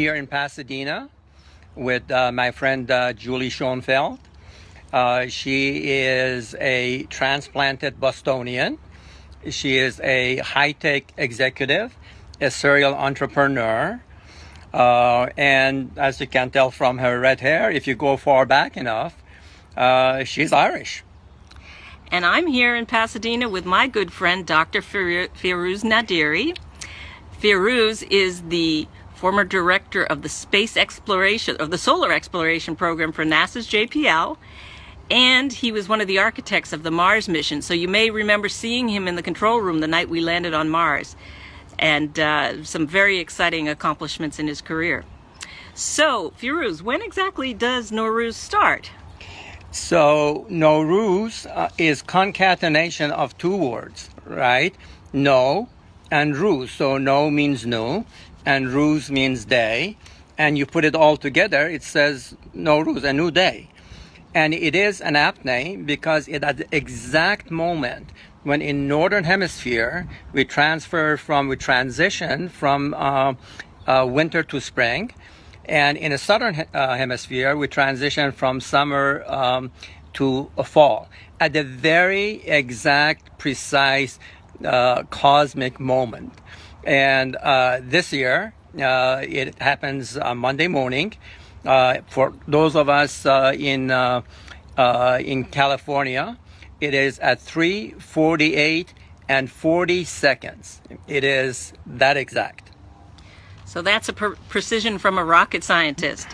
here in Pasadena with my friend Julie Schoenfeld. She is a transplanted Bostonian. She is a high-tech executive, a serial entrepreneur. And as you can tell from her red hair, if you go far back enough, she's Irish. And I'm here in Pasadena with my good friend, Dr. Firuz Nadiri. Firuz is the former director of the solar exploration program for NASA's JPL. And he was one of the architects of the Mars mission. So you may remember seeing him in the control room the night we landed on Mars. And some very exciting accomplishments in his career. So, Firuz, when exactly does Nowruz start? So Nowruz is concatenation of two words, right? No and Ruz. So no means new and Ruz means day. And you put it all together, it says Nowruz, a new day. And it is an apt name because it at the exact moment when in Northern Hemisphere we transition from winter to spring. And in the Southern Hemisphere, we transition from summer to fall at the very exact, precise, cosmic moment. And this year, it happens on Monday morning. For those of us in California, it is at 3:48 and 40 seconds. It is that exact. So that's a precision from a rocket scientist.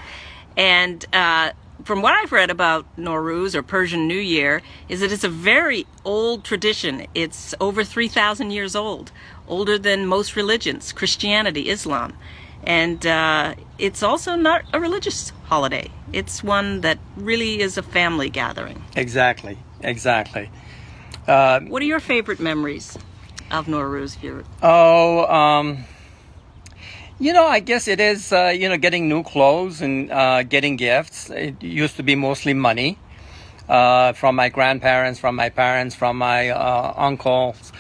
And from what I've read about Nowruz, or Persian New Year, is that it's a very old tradition. It's over 3,000 years old, older than most religions, Christianity, Islam. And it's also not a religious holiday. It's one that really is a family gathering. Exactly. What are your favorite memories of Nowruz, Firuz? I guess it is, getting new clothes and getting gifts. It used to be mostly money from my grandparents, from my parents, from my uncles.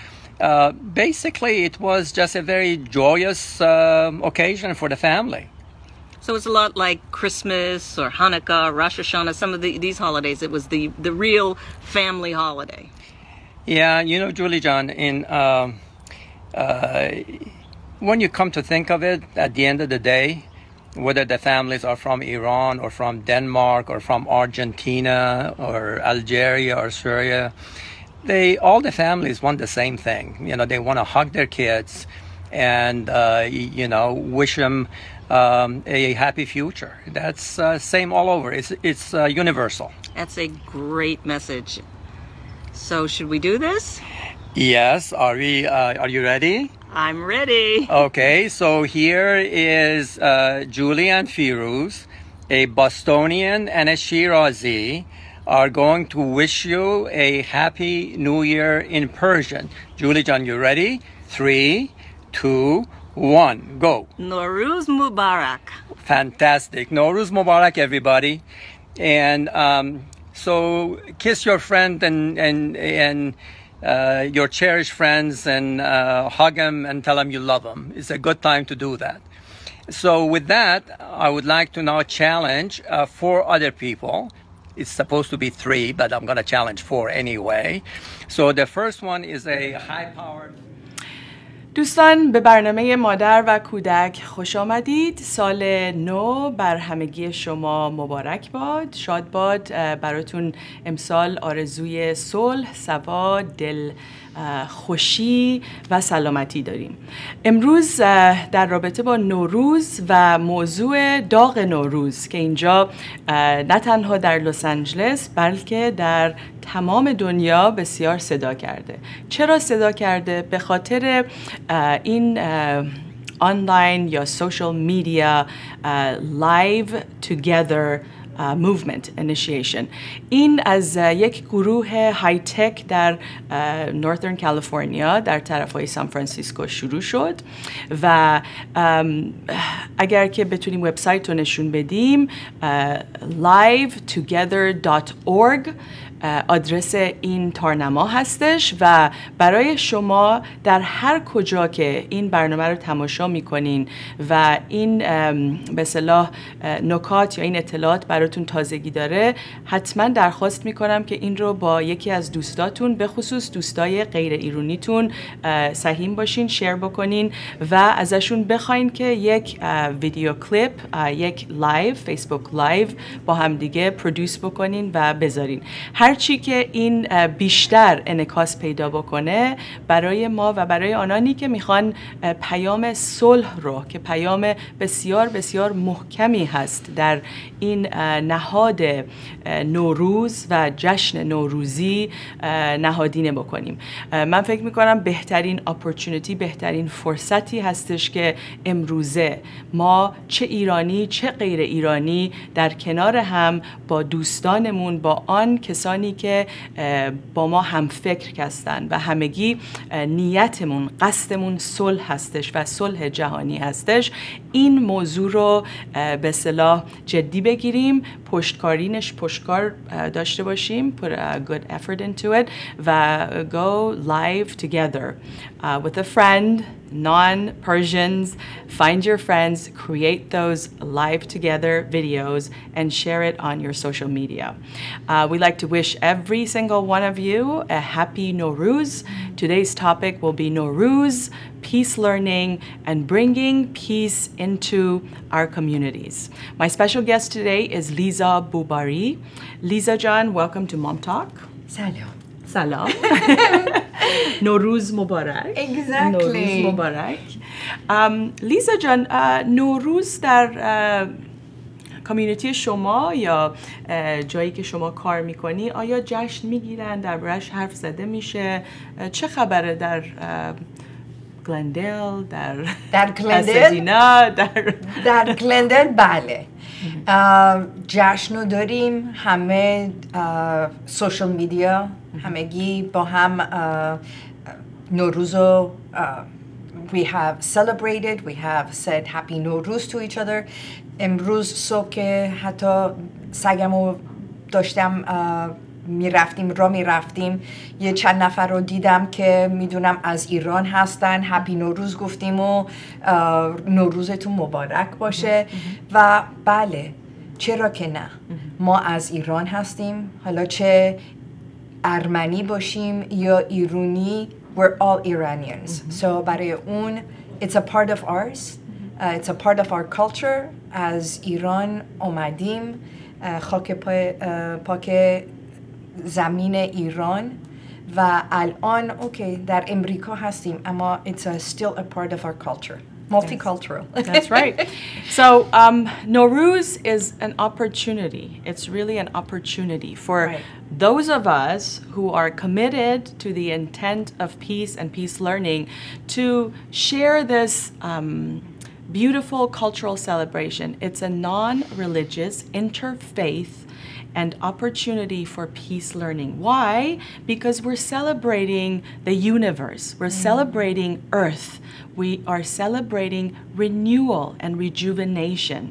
Basically, it was just a very joyous occasion for the family. So it's a lot like Christmas or Hanukkah, Rosh Hashanah, some of these holidays. It was the real family holiday. Yeah, Julie John, when you come to think of it, at the end of the day, whether the families are from Iran or from Denmark or from Argentina or Algeria or Syria, all the families want the same thing. They want to hug their kids and, wish them a happy future. That's same all over. It's universal. That's a great message. So should we do this? Yes. Are you ready? I'm ready. Okay, so here is Julie and Firuz, a Bostonian and a Shirazi, are going to wish you a happy new year in Persian. Julie John, you ready? 3, 2, 1, go. Nowruz Mubarak. Fantastic. Nowruz Mubarak, everybody. And so kiss your friend and your cherished friends and hug them and tell them you love them. It's a good time to do that. So with that, I would like to now challenge 4 other people. It's supposed to be 3, but I'm going to challenge 4 anyway. So the first one is a high-powered... دوستان به برنامه مادر و کودک خوش آمدید. سال نو بر همگی شما مبارک باد. شاد باد. براتون امسال آرزوی صلح، صفا، دل خوشی و سلامتی داریم. امروز در رابطه با نوروز و موضوع داغ نوروز که اینجا نه تنها در لس آنجلس بلکه در تمام دنیا بسیار صدا کرده. چرا صدا کرده؟ به خاطر این آنلاین یا سوشال میدیا لایو توگیدر movement initiation. این از یک گروه های تک در نورثرن کالیفرنیا در طرفهای سان فرانسیسکو شروع شد و اگر که بتونیم وبسایت رو نشون بدیم livetogether.org آدرس این تارنما هستش و برای شما در هر کجا که این برنامه رو تماشا میکنین و این به اصطلاح نکات یا این اطلاعات براتون تازگی داره حتما درخواست میکنم که این رو با یکی از دوستاتون به خصوص دوستای غیر ایرانیتون سهیم باشین شیر بکنین و ازشون بخواین که یک ویدیو کلیپ یک لایو فیسبوک لایو با هم دیگه پرودوس بکنین و بذارین هرچی که این بیشتر انعکاس پیدا بکنه برای ما و برای آنانی که میخوان پیام صلح رو که پیام بسیار بسیار محکمی هست در این نهاد نوروز و جشن نوروزی نهادینه بکنیم. من فکر میکنم بهترین اپورتونیتی بهترین فرصتی هستش که امروزه ما چه ایرانی چه غیر ایرانی در کنار هم با دوستانمون با آن کسانی که با ما هم فکر هستن و همگی نیتمون قصدمون صلح هستش و صلح جهانی هستش این موضوع رو به اصطلاح جدی بگیریم پشتکار داشته باشیم put a good effort into it و go live together with a friend non-Persians, find your friends, create those live together videos and share it on your social media. We'd like to wish every single one of you a happy Nowruz. Today's topic will be Nowruz, peace learning, and bringing peace into our communities. My special guest today is Liza Boubari. Liza Jan, welcome to MomTalk. Salam. نوروز مبارک. نوروز مبارک. لیزا جان، نوروز در کامیونیتی شما یا جایی که شما کار میکنی آیا جشن میگیرن؟ درباره‌اش حرف زده میشه؟ چه خبره در گلندل، در پاسادینا، در گلندل؟ بله، جشن رو داریم. همه سوشال میدیا همگی با هم نوروز رو we have celebrated, we have said happy نوروز to each other. امروز صبح که حتی سگمو داشتم میرفتیم یه چند نفر رو دیدم که میدونم از ایران هستن، هپی نوروز گفتیم و نوروزتون مبارک باشه. و بله، چرا که نه، ما از ایران هستیم، حالا چه ارمنی باشیم یا ایرانی، we're all Iranians. So برای اون it's a part of ours, it's a part of our culture. از ایران اومدیم، خاک پاک زمین ایران و الان اوکی در امریکا هستیم اما it's still a part of our culture. Multicultural. That's right. So Nowruz is an opportunity. It's really an opportunity for those of us who are committed to the intent of peace and peace learning to share this beautiful cultural celebration. It's a non-religious, interfaith and opportunity for peace learning. Why? Because we're celebrating the universe. We're celebrating Earth. We are celebrating renewal and rejuvenation.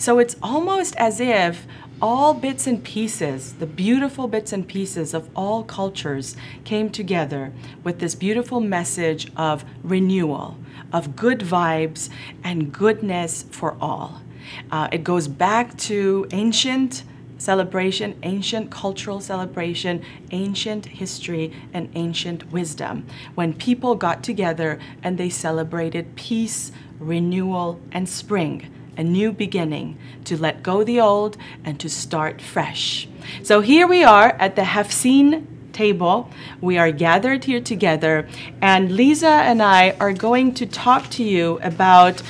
So it's almost as if all bits and pieces, the beautiful bits and pieces of all cultures came together with this beautiful message of renewal, of good vibes and goodness for all. It goes back to ancient celebration, ancient cultural celebration, ancient history, and ancient wisdom. When people got together and they celebrated peace, renewal, and spring, a new beginning, to let go the old and to start fresh. So here we are at the Hafseen table. We are gathered here together, and Liza and I are going to talk to you about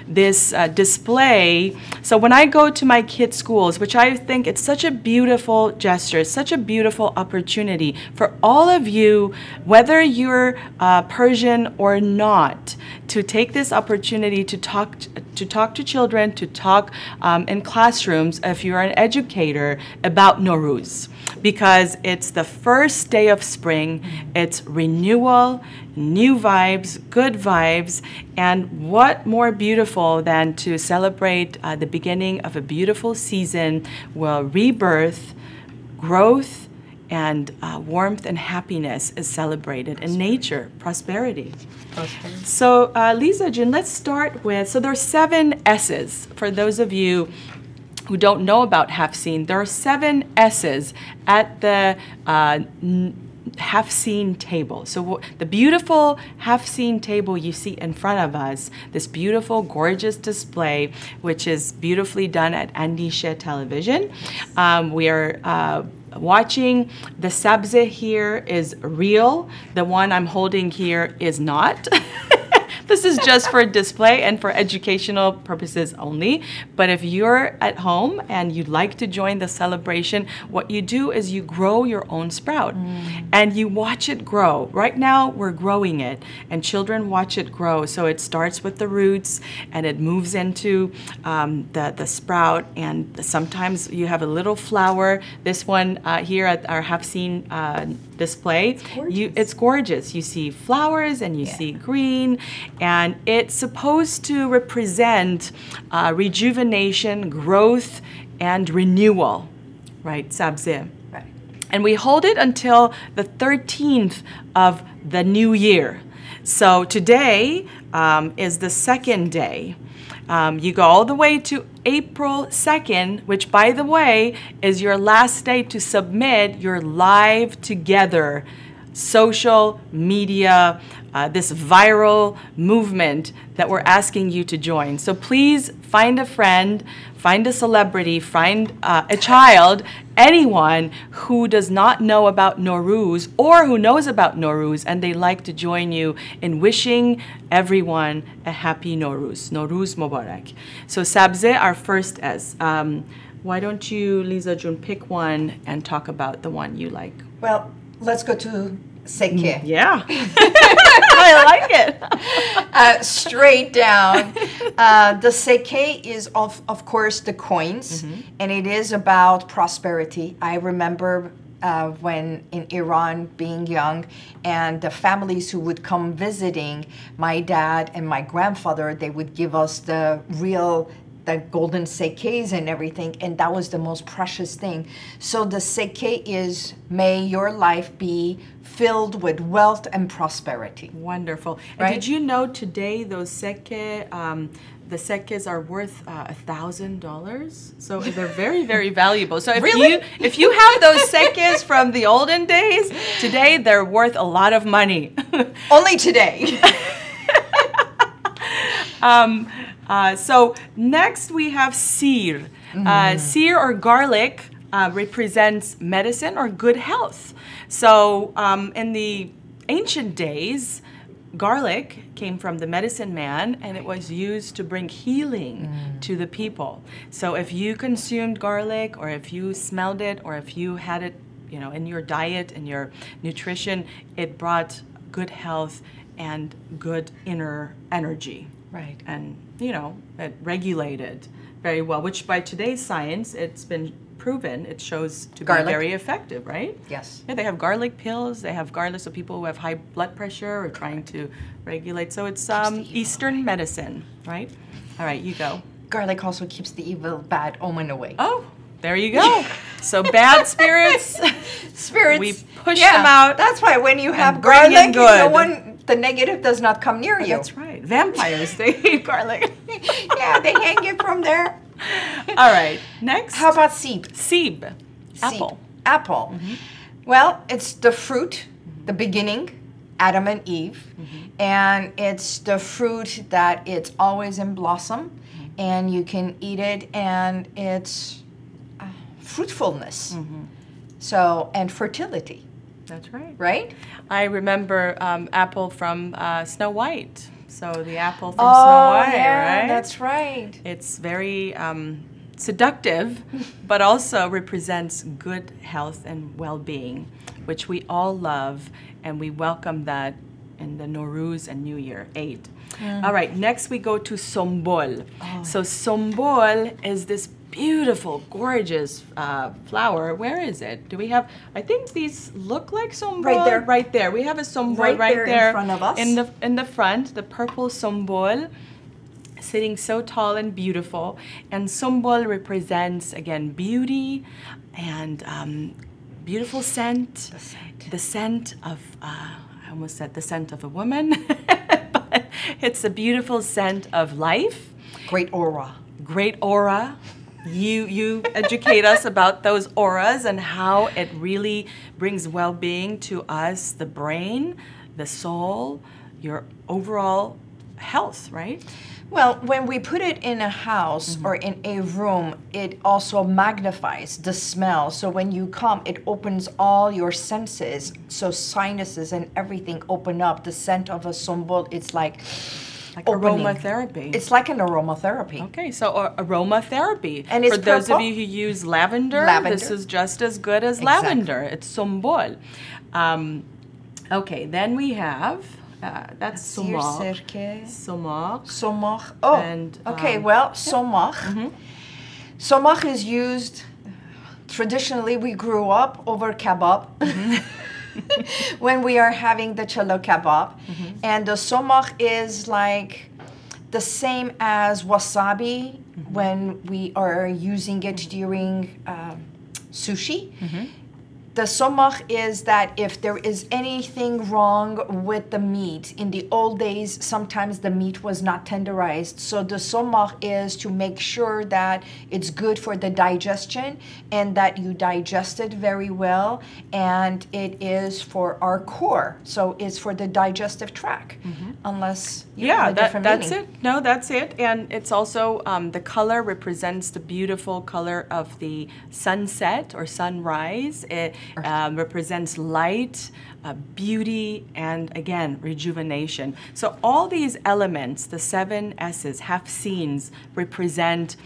this display. So when I go to my kids' schools, which I think it's such a beautiful gesture, such a beautiful opportunity for all of you, whether you're Persian or not, to take this opportunity to to talk to children, to talk in classrooms, if you're an educator, about Nowruz. Because it's the first day of spring, it's renewal, new vibes, good vibes, and what more beautiful than to celebrate the beginning of a beautiful season where rebirth, growth, and warmth and happiness is celebrated in nature, prosperity. So Lisa Jun, let's start with, so there are 7 S's. For those of you who don't know about Half-Seen, there are 7 S's at the Half-Seen table. So the beautiful Half-Seen table you see in front of us, this beautiful, gorgeous display, which is beautifully done at Andisha Television. We are watching the sabze here is real. The one I'm holding here is not. This is just for display and for educational purposes only. But if you're at home and you'd like to join the celebration, what you do is you grow your own sprout and you watch it grow. Right now, we're growing it and children watch it grow. So it starts with the roots and it moves into the sprout, and sometimes you have a little flower. This one here at our Half-Seen display, it's gorgeous. You see flowers and you see green, and it's supposed to represent rejuvenation, growth, and renewal, right? Sabze. Right. And we hold it until the 13th of the new year. So today is the 2nd day. You go all the way to April 2nd, which, by the way, is your last day to submit your live together social media, this viral movement that we're asking you to join. So please find a friend, find a celebrity, find a child, anyone who does not know about Nowruz or who knows about Nowruz and they like to join you in wishing everyone a happy Nowruz. Nowruz Mubarak. So Sabze, our first S. Why don't you, Lisa Jun, pick one and talk about the one you like? Well, let's go to seke. Yeah. I like it. Straight down. The seke is, of course, the coins, and it is about prosperity. I remember when in Iran, being young, and the families who would come visiting my dad and my grandfather, they would give us the golden sekes and everything, and that was the most precious thing. So the seke is, may your life be filled with wealth and prosperity. Wonderful. Right? And did you know today those seke, the sekes are worth $1,000? So they're very, very valuable. So if you have those sekes from the olden days, today they're worth a lot of money. Only today. So next we have seer. Seer or garlic represents medicine or good health. So in the ancient days, garlic came from the medicine man and it was used to bring healing to the people. So if you consumed garlic or if you smelled it or if you had it, in your diet and your nutrition, it brought good health and good inner energy. Right. And, it regulated very well, which by today's science, it's been proven, it shows to be very effective, right? Yes. Yeah, they have garlic pills, they have garlic, so people who have high blood pressure or trying to regulate. So it's Eastern medicine, right? All right, you go. Garlic also keeps the evil, bad omen away. Oh, there you go. So bad spirits, we push them out. That's why when you have bring in garlic, the negative does not come near you. That's right. Vampires, they eat garlic. Yeah, they hang it from there. All right, next. How about seeb? Seeb, apple. Apple. Well, it's the fruit, the beginning, Adam and Eve, and it's the fruit that it's always in blossom, and you can eat it, and it's fruitfulness. So, and fertility. That's right. Right? I remember apple from Snow White. So the apple from Snow White, right? That's right. It's very seductive, but also represents good health and well-being, which we all love, and we welcome that in the Nowruz and New Year, Eid. All right, next we go to Sombol. So Sombol is this beautiful, gorgeous flower. Where is it? Do we have? I think these look like Sombol. Right there. Right there. We have a Sombol Right there there in front of us. In the front, the purple Sombol, sitting so tall and beautiful. And Sombol represents, again, beauty and beautiful scent. The scent of, I almost said the scent of a woman, but it's a beautiful scent of life. Great aura. Great aura. You educate us about those auras and how it really brings well-being to us, the brain, the soul, your overall health, right? Well, when we put it in a house or in a room, it also magnifies the smell. So when you come, it opens all your senses. So sinuses and everything open up. The scent of a sombol, it's like opening. Aromatherapy. It's like an aromatherapy. Okay, so aromatherapy. And it's for those of purple. you who use lavender, Lavender. this is just as good as Exactly. lavender. It's sombol. Okay, then we have, that's somar. Sirke. Somar. Somach. Oh, And, okay, well, somach. Somach is used, traditionally we grew up over kebab. When we are having the cello kebab. And the somach is like the same as wasabi when we are using it during sushi. The somach is that if there is anything wrong with the meat, in the old days, sometimes the meat was not tenderized. So the somach is to make sure that it's good for the digestion and that you digest it very well. And it is for our core. So it's for the digestive tract, unless you have a different that's meaning. it. No, that's it. And it's also, the color represents the beautiful color of the sunset or sunrise. It represents light, beauty, and again, rejuvenation. So all these elements, the 7 S's, half scenes, represent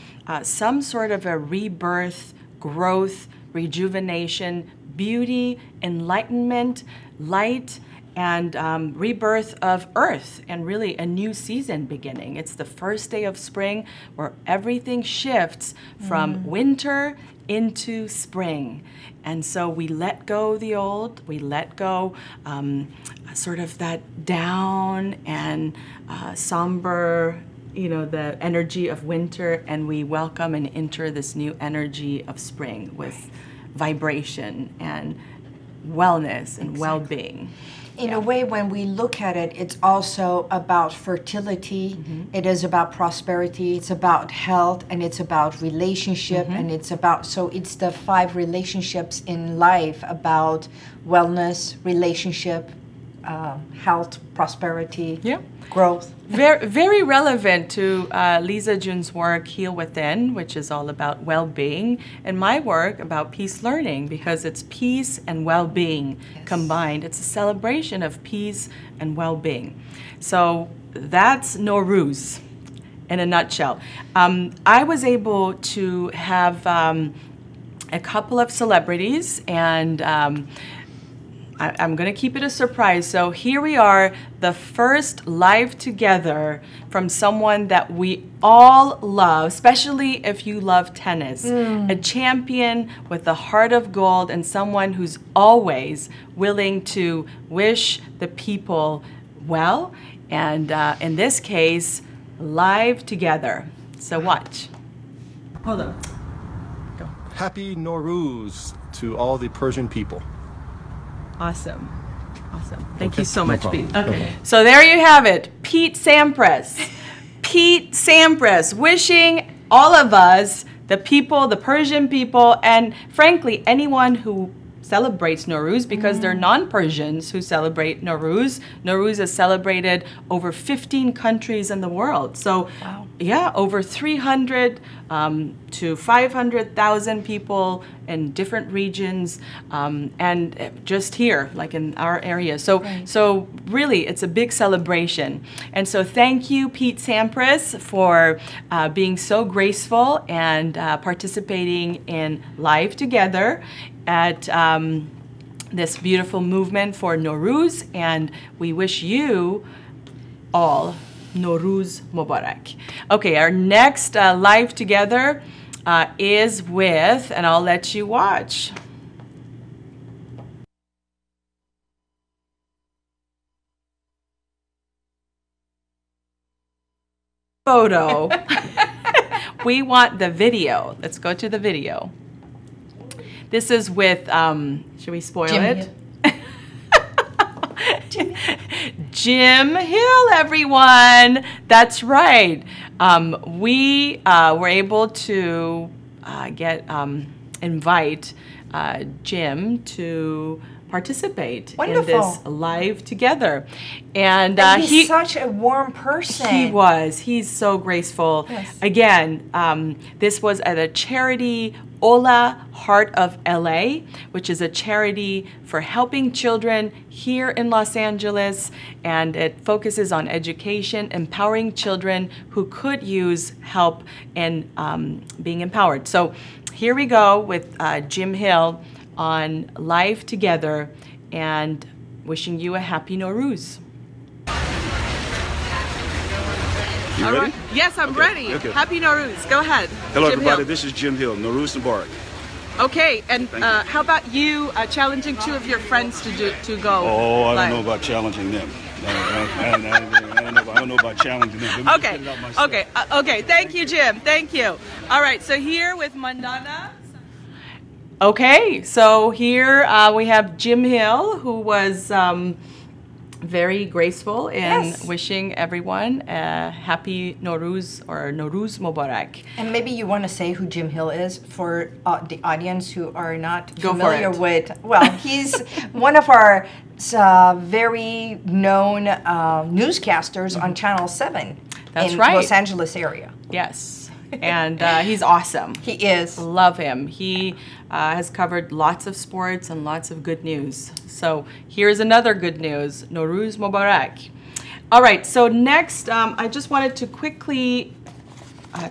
some sort of a rebirth, growth, rejuvenation, beauty, enlightenment, light, and rebirth of earth, and really a new season beginning. It's the first day of spring where everything shifts from winter into spring. And so we let go the old, we let go sort of that down and somber, the energy of winter, and we welcome and enter this new energy of spring with vibration and wellness and well-being. In a way, when we look at it, it's also about fertility. It is about prosperity. It's about health, and it's about relationship, and it's about, so it's the 5 relationships in life about wellness, relationship, health, prosperity, growth. Very, very relevant to Lisa Jun's work, Heal Within, which is all about well-being, and my work about peace learning, because it's peace and well-being combined. It's a celebration of peace and well-being. So that's Nowruz in a nutshell. I was able to have a couple of celebrities, and I'm going to keep it a surprise. So here we are, the first live together from someone that we all love, especially if you love tennis. A champion with a heart of gold, and someone who's always willing to wish the people well. And in this case, live together. So watch. Hold on. Go. Happy Nowruz to all the Persian people. Awesome. Thank Okay, you so no much, problem. Pete. Okay. So there you have it. Pete Sampras. Pete Sampras wishing all of us, the people, the Persian people, and frankly, anyone who celebrates Nowruz, because they're non-Persians who celebrate Nowruz. Nowruz is celebrated over 15 countries in the world. So yeah, over 300 to 500,000 people in different regions, and just here, like in our area. So really, it's a big celebration. And so thank you, Pete Sampras, for being so graceful and participating in Live Together at this beautiful movement for Nowruz, and we wish you all Nowruz Mubarak. Okay, our next live together is with, and I'll let you watch. Photo. We want the video. Let's go to the video. This is with, should we spoil it? Jim Hill, everyone. That's right. We were able to invite Jim to participate in this live together. And he's such a warm person. He was. He's so graceful. Yes. Again, this was at a charity, Ola Heart of LA, which is a charity for helping children here in Los Angeles, and it focuses on education, empowering children who could use help in being empowered. So here we go with Jim Hill on Live Together, and wishing you a happy Nowruz. You ready? Yes, I'm ready. Okay. Happy Nowruz. Go ahead. Hello, Jim everybody. Hill. This is Jim Hill, Nowruz Mubarak. Okay, and Thank you. how about you challenging two of your friends to go? Oh, I live? don't know about challenging them. I don't know about challenging them. Okay, okay. Thank you, Jim. Thank you. All right, so here with Mandana. Okay, so here we have Jim Hill, who was very graceful in wishing everyone a happy Nowruz or Nowruz Mubarak. And maybe you want to say who Jim Hill is for the audience who are not Go familiar for it. with. Well, he's one of our very known newscasters on Channel 7 That's in right. Los Angeles area. Yes, and he's awesome. He is. Love him. He has covered lots of sports and lots of good news. So here's another good news. Nowruz Mubarak. All right, so next I just wanted to quickly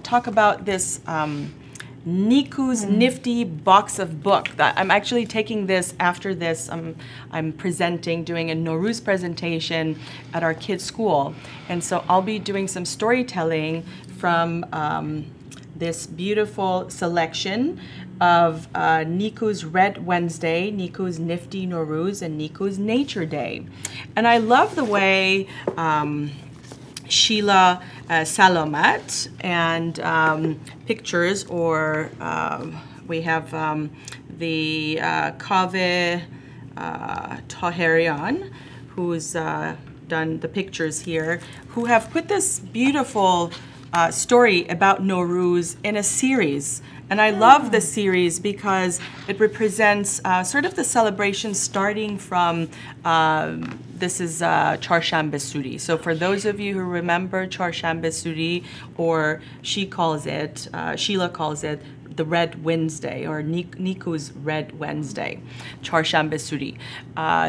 talk about this Niku's Nifty Box of Book. That I'm actually taking this after this. I'm presenting, doing a Nowruz presentation at our kids' school. And so I'll be doing some storytelling from this beautiful selection of Niku's Red Wednesday, Niku's Nifty Nowruz, and Niku's Nature Day. And I love the way Sheila Salomat and pictures, or we have the Kaveh Taherian, who's done the pictures here, who have put this beautiful story about Nowruz in a series. And I love the series because it represents sort of the celebration starting from, this is Charshanbe Suri. So for those of you who remember Charshanbe Suri, or Sheila calls it the Red Wednesday, or Niku's Red Wednesday, Charshanbe Suri.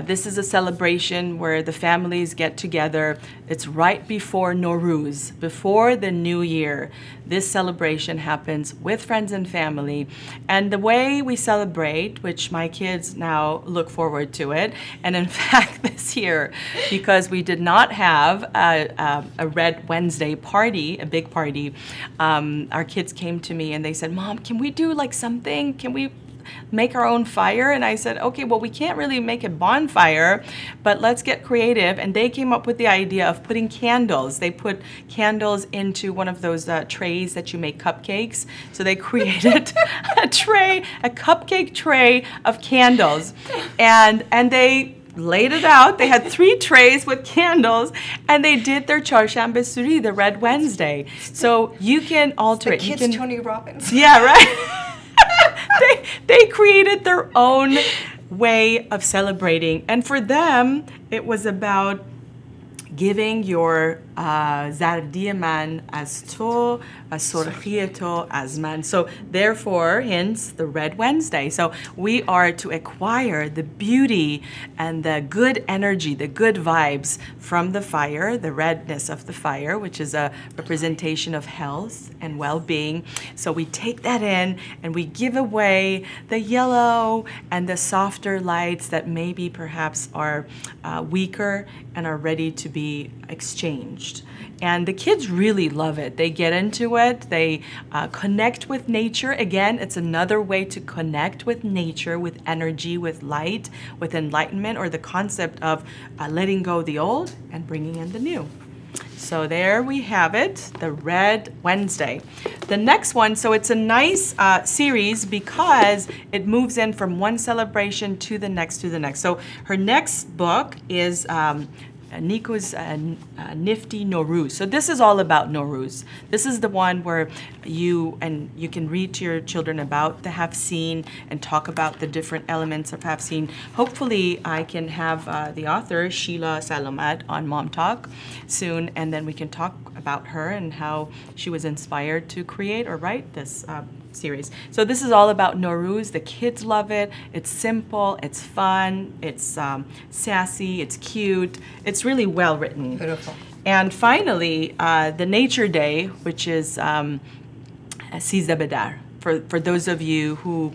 This is a celebration where the families get together. It's right before Nowruz, before the new year. This celebration happens with friends and family. And the way we celebrate, which my kids now look forward to it, and in fact this year, because we did not have a Red Wednesday party, a big party, our kids came to me and they said, "Mom, can we do like something? Can we make our own fire?" And I said, okay, well, we can't really make a bonfire, but let's get creative. And they came up with the idea of putting candles. They put candles into one of those trays that you make cupcakes. So they created a cupcake tray of candles. And they laid it out. They had 3 trays with candles, and they did their Charshanbe Suri, the Red Wednesday. So you can alter it. The kids' Tony Robbins. Yeah, right. They created their own way of celebrating. And for them, it was about giving your زردی من از تو و سرخی تو از من. So therefore, hence the Red Wednesday. So we are to acquire the beauty and the good energy, the good vibes from the fire, the redness of the fire, which is a representation of health and well-being. So we take that in and we give away the yellow and the softer lights that maybe perhaps are weaker and are ready to be exchanged. And the kids really love it. They get into it. They connect with nature. Again, it's another way to connect with nature, with energy, with light, with enlightenment, or the concept of letting go the old and bringing in the new. So there we have it, the Red Wednesday. The next one, so it's a nice series because it moves in from one celebration to the next to the next. So her next book is Niku's Nifty Nowruz. So this is all about Nowruz. This is the one where you can read to your children about the Hafseen and talk about the different elements of Hafseen. Hopefully I can have the author, Sheila Salamat, on MomTalk soon, and then we can talk about her and how she was inspired to create or write this series. So this is all about Nowruz. The kids love it. It's simple, it's fun, it's sassy, it's cute. It's really well written. Beautiful. And finally, the Nature Day, which is Sizde Bedar. For those of you who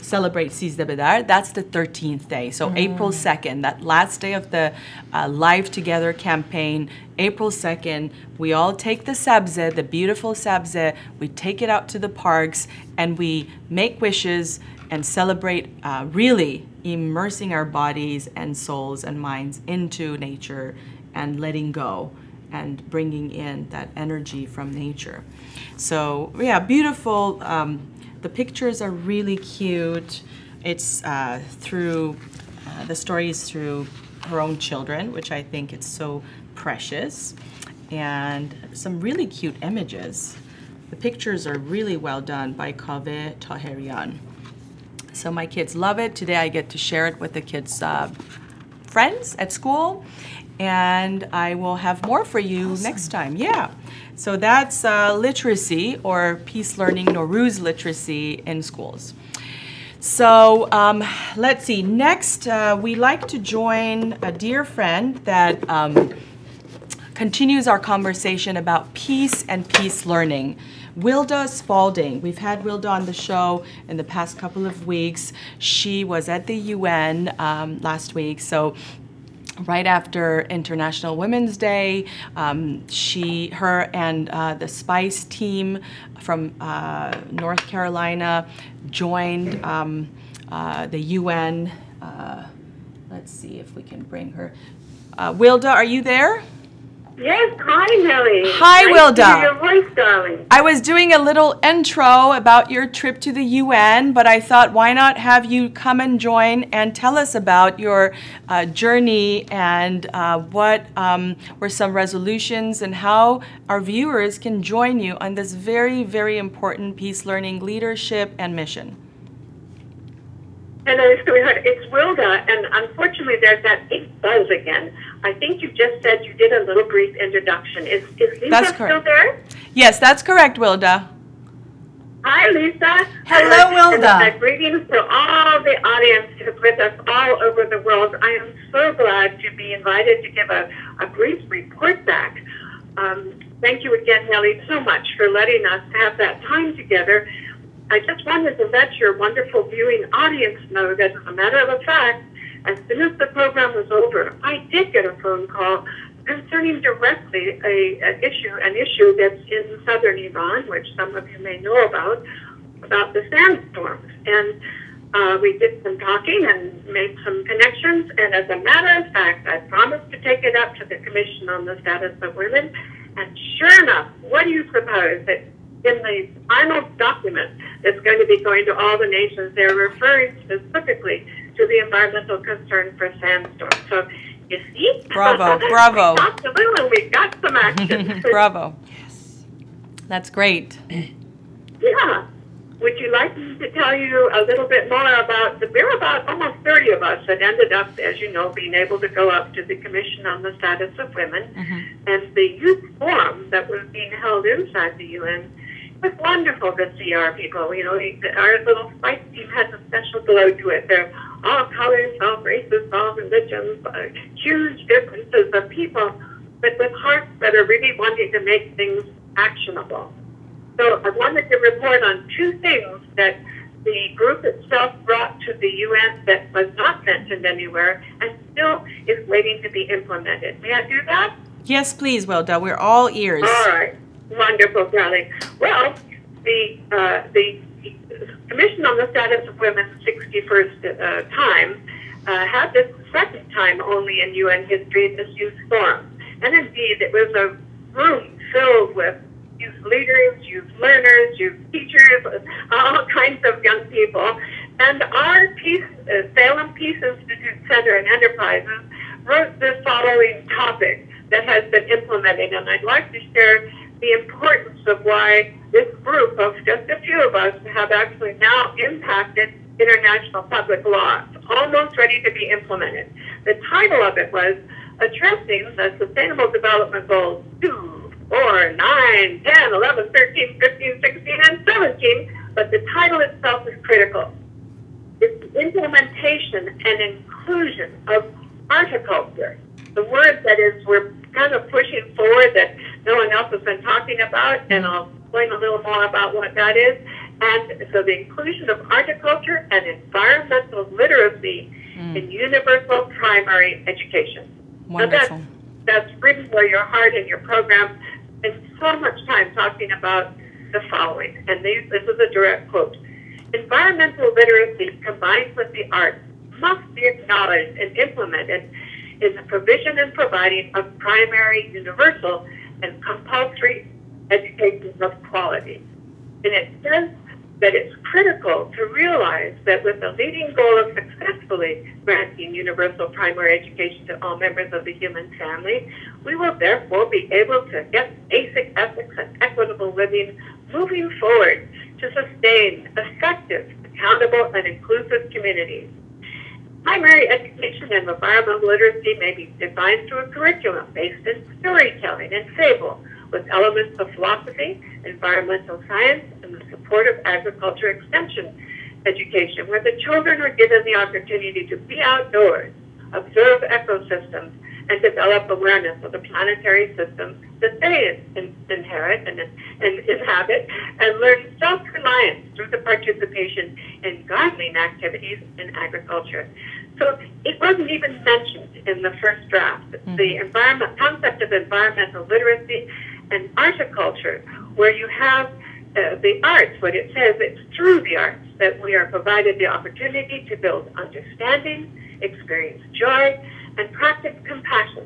celebrate Sizde Bedar, that's the 13th day. So April 2nd, that last day of the Live Together campaign, April 2nd, we all take the sabze, the beautiful sabze, we take it out to the parks, and we make wishes and celebrate really immersing our bodies and souls and minds into nature and letting go and bringing in that energy from nature. So yeah, beautiful. The pictures are really cute. It's through, the story is through her own children, which I think it's so precious, and some really cute images. The pictures are really well done by Kaveh Taherian. So my kids love it. Today I get to share it with the kids' friends at school, and I will have more for you next time. Yeah. So that's literacy, or peace learning, Nowruz literacy in schools. So let's see. Next, we like to join a dear friend that continues our conversation about peace and peace learning. Wilda Spalding. We've had Wilda on the show in the past couple of weeks. She was at the UN last week. So right after International Women's Day, her and the SPICE team from North Carolina joined the UN. Let's see if we can bring her. Wilda, are you there? Yes, hi Nelly. Hi, nice Wilda. To hear your voice, darling. I was doing a little intro about your trip to the UN, but I thought, why not have you come and join and tell us about your journey and what were some resolutions and how our viewers can join you on this very, very important peace learning leadership and mission. Hello, sweetheart. It's Wilda, and unfortunately there's that big buzz again. I think you just said you did a little brief introduction. Is Lisa still there? Yes, that's correct, Wilda. Hi, Lisa. Hello, Wilda. Greetings to all the audience who's with us all over the world. I am so glad to be invited to give a brief report back. Thank you again, Nelly, so much for letting us have that time together. I just wanted to let your wonderful viewing audience know that, as a matter of fact, as soon as the program was over, I did get a phone call concerning directly an issue that's in southern Iran, which some of you may know about the sandstorms. And we did some talking and made some connections. And as a matter of fact, I promised to take it up to the Commission on the Status of Women. And sure enough, what do you suppose? That in the final document that's going to be going to all the nations, they're referring specifically to the environmental concern for sandstorms. So, you see? Bravo, bravo. We talked a little and we got some action. Bravo. Yes. That's great. Yeah. Would you like wanted to tell you a little bit more about there were about almost 30 of us that ended up, as you know, being able to go up to the Commission on the Status of Women. And the youth forum that was being held inside the UN. It was wonderful to see our people. You know, our little spice team has a special glow to it. They're all colors, all races, all religions, huge differences of people, but with hearts that are really wanting to make things actionable. So I wanted to report on two things that the group itself brought to the UN that was not mentioned anywhere and still is waiting to be implemented. May I do that? Yes, please, Wilda. We're all ears. All right. Wonderful, darling. Well, the Commission on the Status of Women's 61st time had this second time only in UN history, this youth forum. And indeed, it was a room filled with youth leaders, youth learners, youth teachers, all kinds of young people. And our Salem Peace Institute Center and Enterprises wrote the following topic that has been implemented. And I'd like to share the importance of why this group of just a few of us have actually now impacted international public law. It's almost ready to be implemented. The title of it was Addressing the Sustainable Development Goals 2, 4, 9, 10, 11, 13, 15, 16, and 17, but the title itself is critical. It's the implementation and inclusion of horticulture, the word that is we're kind of pushing forward that no one else has been talking about, and I'll explain a little more about what that is. And so the inclusion of horticulture and environmental literacy in universal primary education. Wonderful. So that's really where your heart and your program spend so much time talking about the following. And this is a direct quote. Environmental literacy combined with the arts must be acknowledged and implemented in the provision and providing of primary, universal, and compulsory education of quality. And it says that it's critical to realize that with the leading goal of successfully granting universal primary education to all members of the human family, we will therefore be able to get basic ethics and equitable living moving forward to sustain effective, accountable, and inclusive communities. Primary education and environmental literacy may be defined through a curriculum based in storytelling and fable, with elements of philosophy, environmental science, and the support of agriculture extension education, where the children are given the opportunity to be outdoors, observe ecosystems, and develop awareness of the planetary systems that they inherit and inhabit, and learn self-reliance through the participation in gardening activities in agriculture. So it wasn't even mentioned in the first draft. The concept of environmental literacy and horticulture, where you have the arts, what it says, it's through the arts that we are provided the opportunity to build understanding, experience joy, and practice compassion,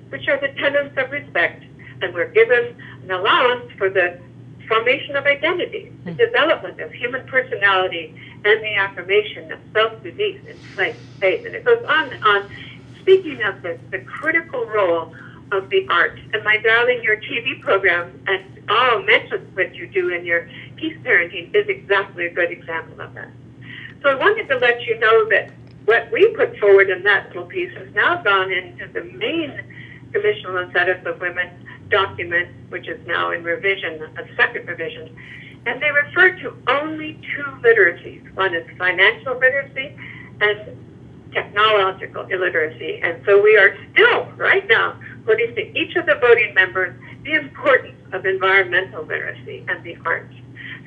which are the tenets of respect, and we're given an allowance for the formation of identity, the development of human personality, and the affirmation of self-belief in faith. And it goes on and on, speaking of the critical role of the art. And my darling, your TV program and all mentions what you do in your peace parenting is exactly a good example of that. So I wanted to let you know that what we put forward in that little piece has now gone into the main Commission on the Status of Women document, which is now in revision, a second revision. And they refer to only two literacies. One is financial literacy and technological illiteracy. And so we are still, right now, putting to each of the voting members the importance of environmental literacy and the arts.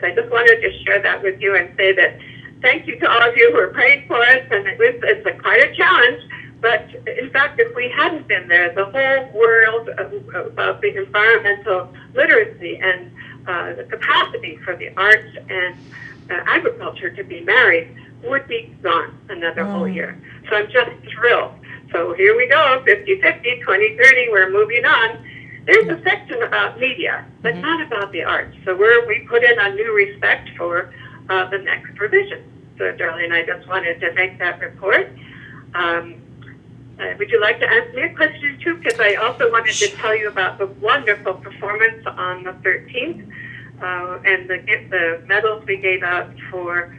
So I just wanted to share that with you and say that thank you to all of you who are praying for us, and it's quite a challenge. But in fact, if we hadn't been there, the whole world of the environmental literacy and the capacity for the arts and agriculture to be married would be gone another whole year. So I'm just thrilled. So here we go, 50-50, 2030, we're moving on. There's a section about media, but not about the arts. So we put in a new respect for the next revision. So, Darlene, I just wanted to make that report. Would you like to ask me a question, too? Because I also wanted to tell you about the wonderful performance on the 13th and the medals we gave out for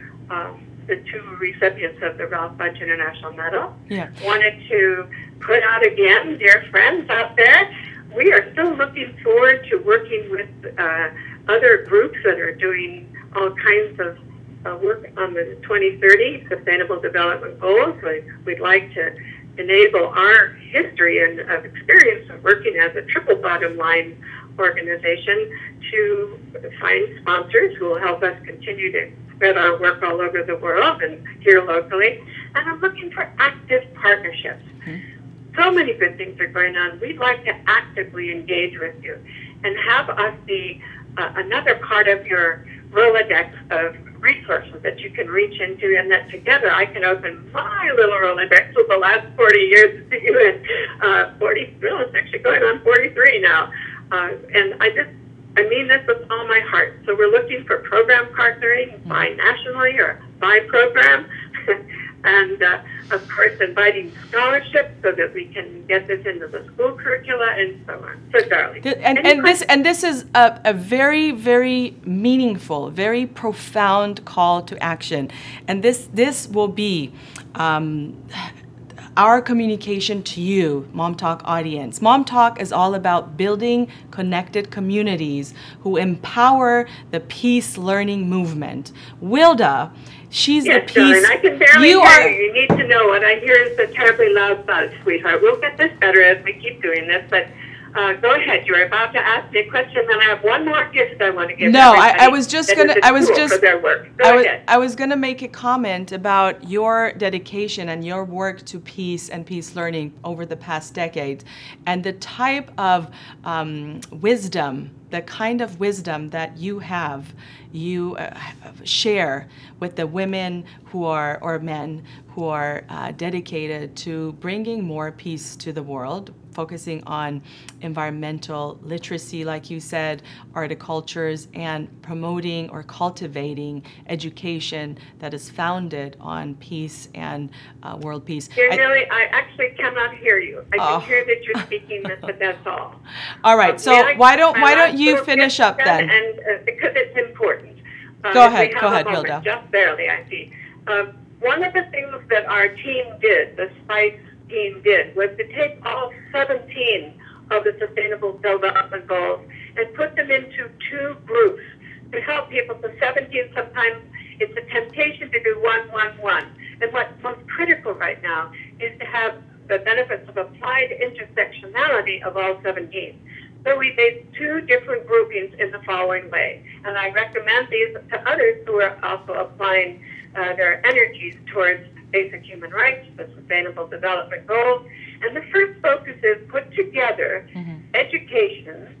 the two recipients of the Ralph Bunche International Medal. Yeah. Wanted to put out again, dear friends out there, we are still looking forward to working with other groups that are doing all kinds of work on the 2030 Sustainable Development Goals. We'd like to enable our history and of experience of working as a triple bottom line organization to find sponsors who will help us continue to spread our work all over the world and here locally. And I'm looking for active partnerships. So many good things are going on. We'd like to actively engage with you and have us be another part of your Rolodex of resources that you can reach into, and that together I can open my little Rolodex of the last 40 years to you, and 40, well, it's actually going on 43 now. And I mean this with all my heart. So we're looking for program partnering bi-nationally or by-program, and of course inviting scholarships so that we can get this into the school curricula and so on. So, darling. And this is a very, very meaningful, very profound call to action. And this will be our communication to you, MomTalk audience. MomTalk is all about building connected communities who empower the peace learning movement. Wilda, she's the peace. Darling, I can barely hear you. You need to know what I hear is a terribly loud buzz, sweetheart. We'll get this better as we keep doing this, but go ahead. You're about to ask me a question, and I have one more gift I want to give. No, I was just gonna. I was gonna make a comment about your dedication and your work to peace and peace learning over the past decade, and the type of wisdom, the kind of wisdom that you have, you share with the women who are, or men who are dedicated to bringing more peace to the world, focusing on environmental literacy, like you said, horticultures, and promoting or cultivating education that is founded on peace and world peace. Dear Nelly, I actually cannot hear you. I can hear that you're speaking this, but that's all. All right, so why don't you finish up then? And because it's important. Go ahead, Wilda. Just barely, I see. One of the things that our team did, the SPICE team did, was to take all 17 of the Sustainable Development Goals and put them into two groups to help people. So 17, sometimes it's a temptation to do 1, 1, 1. And what's most critical right now is to have the benefits of applied intersectionality of all 17. So we made two different groupings in the following way. And I recommend these to others who are also applying their energies towards basic human rights, the Sustainable Development Goals. And the first focus is put together education,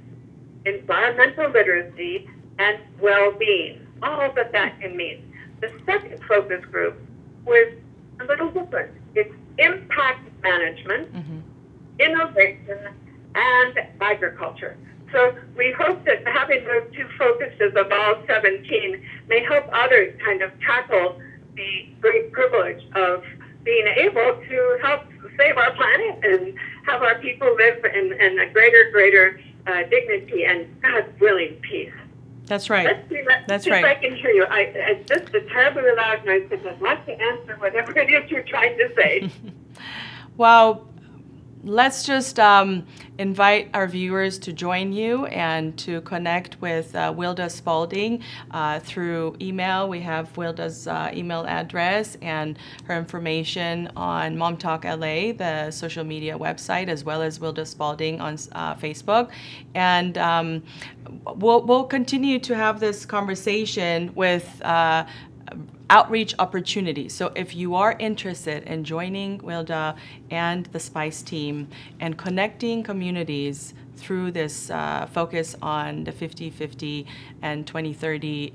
environmental literacy, and well-being, all that can mean. The second focus group was a little different. It's impact management, innovation, and agriculture. So we hope that having those two focuses of all 17 may help others kind of tackle the great privilege of being able to help save our planet and have our people live in a greater dignity and, God willing, peace. That's right. Let's see if I can hear you. It's just a terribly loud noise because I'd like to answer whatever it is you're trying to say. Well, let's just invite our viewers to join you and to connect with Wilda Spalding through email. We have Wilda's email address and her information on MomTalk LA, the social media website, as well as Wilda Spalding on Facebook. And we'll continue to have this conversation with outreach opportunities. So if you are interested in joining Wilda and the SPICE team and connecting communities through this focus on the 50-50 and 2030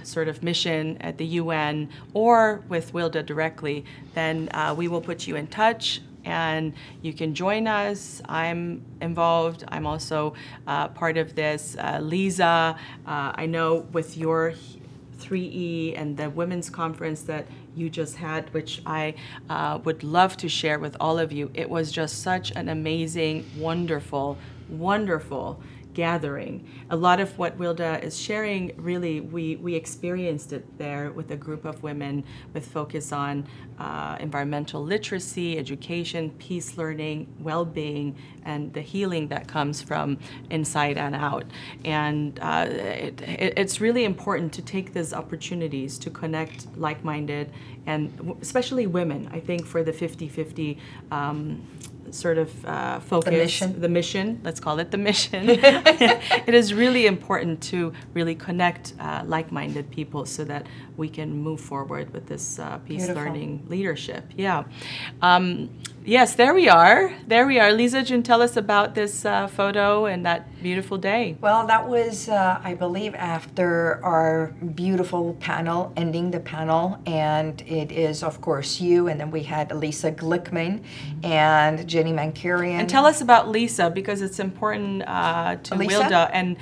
sort of mission at the UN or with Wilda directly, then we will put you in touch and you can join us. I'm involved. I'm also part of this. Lisa, I know with your 3E and the women's conference that you just had, which I would love to share with all of you. It was just such an amazing, wonderful gathering. A lot of what Wilda is sharing, really, we experienced it there with a group of women with focus on environmental literacy, education, peace learning, well-being, and the healing that comes from inside and out. And it's really important to take these opportunities to connect like-minded, and especially women. I think for the 50-50 sort of focus, the mission, let's call it the mission, it is really important to really connect like-minded people so that we can move forward with this peace learning leadership. Yeah. Yes, there we are. There we are. Lisa, can you tell us about this photo and that beautiful day? Well, that was, I believe, after our beautiful panel, ending the panel, and it is, of course, you, and then we had Lisa Glickman and Jenny Mankarian. And tell us about Lisa, because it's important to Wilda and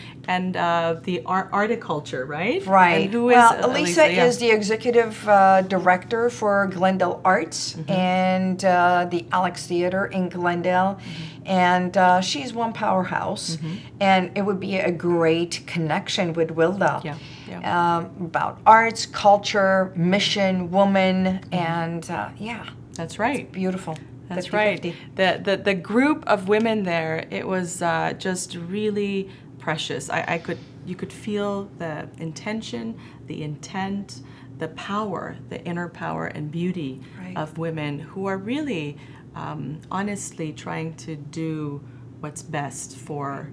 the articulture, right? Right. And who is Lisa is the executive director for Glendale Arts and the Alex Theater in Glendale, and she's one powerhouse, and it would be a great connection with Wilda about arts, culture, mission, woman, and that's right. It's beautiful. That's 50-50. right. The group of women there, it was just really precious. You could feel the intention, the intent, the power, the inner power and beauty of women who are really honestly trying to do what's best for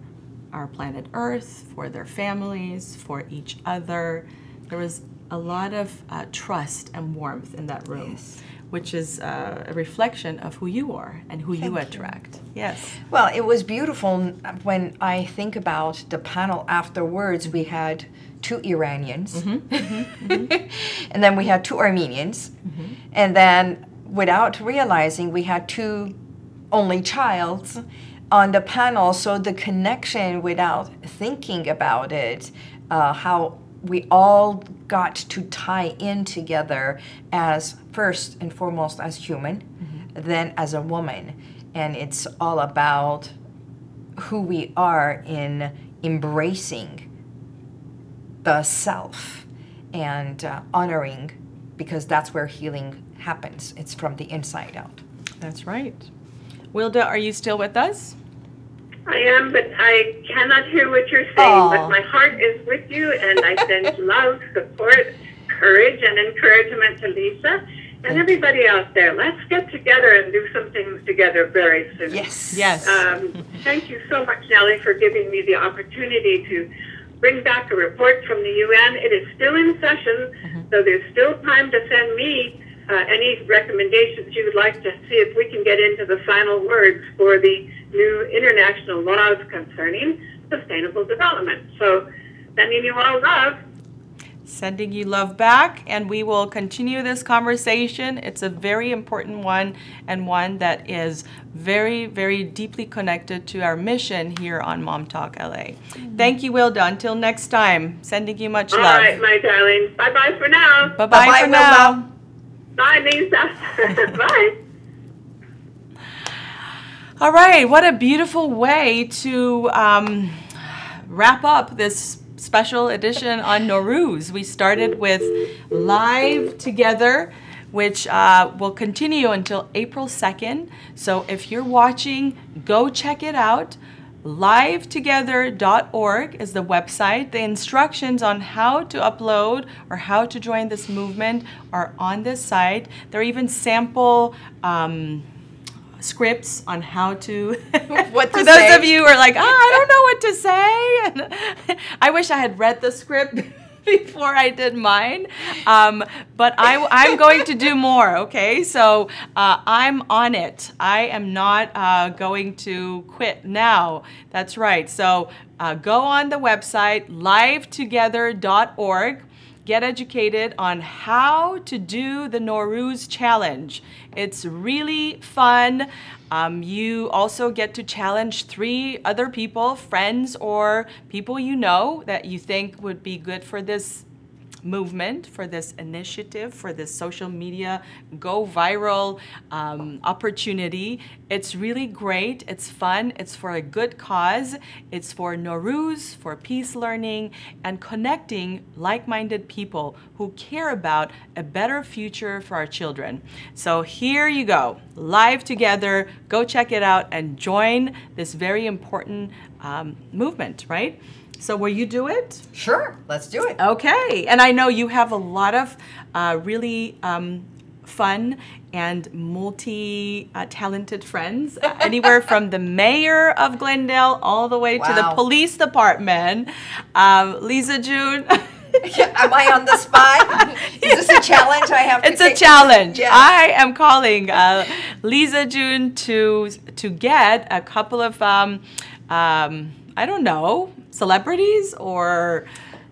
our planet Earth, for their families, for each other. There was a lot of trust and warmth in that room, which is a reflection of who you are and who you attract. Yes. Well, it was beautiful. When I think about the panel afterwards, we had 2 Iranians, and then we had 2 Armenians, and then without realizing, we had 2 only childs on the panel. So the connection, without thinking about it, how we all got to tie in together as, first and foremost, as human, then as a woman. And it's all about who we are in embracing the self and honoring, because that's where healing happens. It's from the inside out. That's right. Wilda, are you still with us? I am, but I cannot hear what you're saying. But my heart is with you, and I send love, support, courage, and encouragement to Lisa and everybody out there. Let's get together and do some things together very soon. Yes. Yes. Thank you so much, Nelly, for giving me the opportunity to bring back a report from the UN. It is still in session, so there's still time to send me any recommendations you would like to see if we can get into the final words for the new international laws concerning sustainable development. So, sending you all love. Sending you love back, and we will continue this conversation. It's a very important one, and one that is very, very deeply connected to our mission here on MomTalk LA. Thank you, Wilda. Until next time, sending you much love. All right, my darling. Bye-bye for now. Bye-bye for now. Bye, Lisa. Bye. All right, what a beautiful way to wrap up this special edition on Nowruz. We started with Live Together, which will continue until April 2nd. So if you're watching, go check it out. livetogether.org is the website. The instructions on how to upload or how to join this movement are on this site. There are even sample scripts on how to what to for those say. of you who are like, I don't know what to say. And I wish I had read the script before I did mine, but I'm going to do more. Okay, so I'm on it. I am not going to quit now. That's right. So go on the website livetogether.org. Get educated on how to do the Nowruz challenge. It's really fun. You also get to challenge 3 other people, friends or people you know that you think would be good for this movement, for this initiative, for this social media go viral opportunity. It's really great. It's fun. It's for a good cause. It's for Nowruz, for peace learning, and connecting like-minded people who care about a better future for our children. So here you go, live together. Go check it out and join this very important movement, right? So will you do it? Sure, let's do it. Okay, and I know you have a lot of really fun and multi-talented friends, anywhere from the mayor of Glendale all the way to the Wow. police department. Lisa June. Am I on the spot? Is this a challenge I have to It's a take? challenge. Yes. I am calling Lisa June to get a couple of I don't know, celebrities, or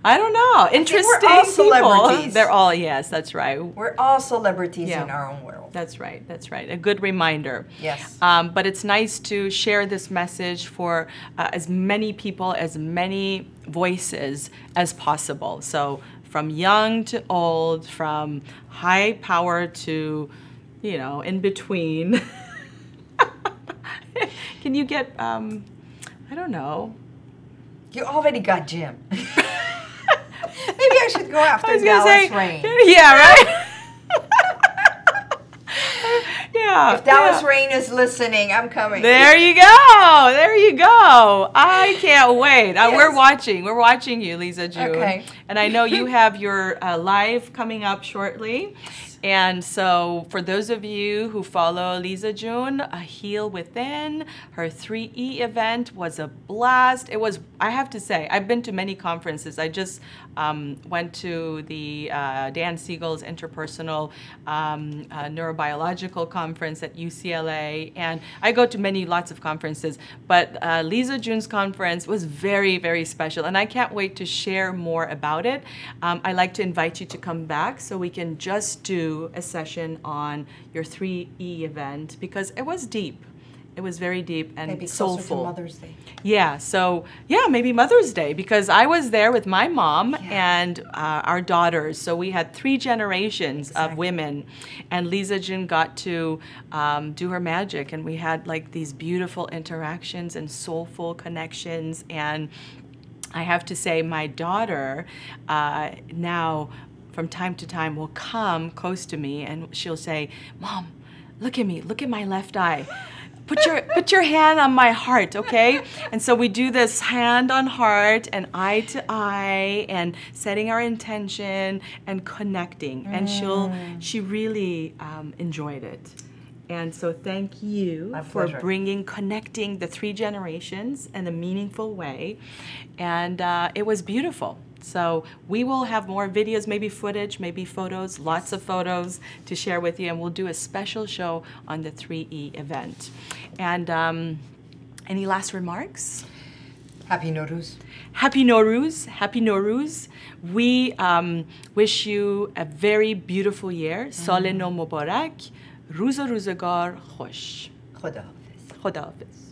I don't know, interesting we're all people. celebrities. They're all, yes, that's right. We're all celebrities Yeah. in our own world. That's right. That's right. A good reminder. Yes. But it's nice to share this message for as many people, as many voices as possible. So from young to old, from high power to, you know, in between. Can you get, I don't know. You already got Jim. Maybe I should go after I was gonna Dallas say, Rain. yeah, right? Yeah. If Dallas yeah. Rain is listening, I'm coming. There you go. There you go. I can't wait. We're Yes. We're watching you, Lisa June. Okay. And I know you have your live coming up shortly. And so for those of you who follow Lisa June, A Heal Within, her 3E event was a blast. It was, I have to say, I've been to many conferences. I just went to the Dan Siegel's Interpersonal Neurobiological Conference at UCLA, and I go to lots of conferences, but Lisa June's conference was very, very special, and I can't wait to share more about it. I'd like to invite you to come back so we can just do a session on your 3E event, because it was deep. It was very deep and Maybe closer soulful. to Mother's Day. Yeah, so yeah, maybe Mother's Day, because I was there with my mom and our daughters. So we had 3 generations of women, and Lisa June got to do her magic, and we had like these beautiful interactions and soulful connections. And I have to say, my daughter now, from time to time, will come close to me and she'll say, "Mom, look at me, look at my left eye. Put your hand on my heart, okay?" And so we do this hand on heart and eye to eye and setting our intention and connecting. And she really enjoyed it. And so thank you for connecting the 3 generations in a meaningful way. And it was beautiful. So we will have more videos, maybe footage, maybe photos, lots of photos to share with you, and we'll do a special show on the 3E event. And any last remarks? Happy Nowruz. Happy Nowruz. Happy Nowruz. We wish you a very beautiful year. Sal no Mubarak. روز و روزگار خوش. خداحافظ. خداحافظ.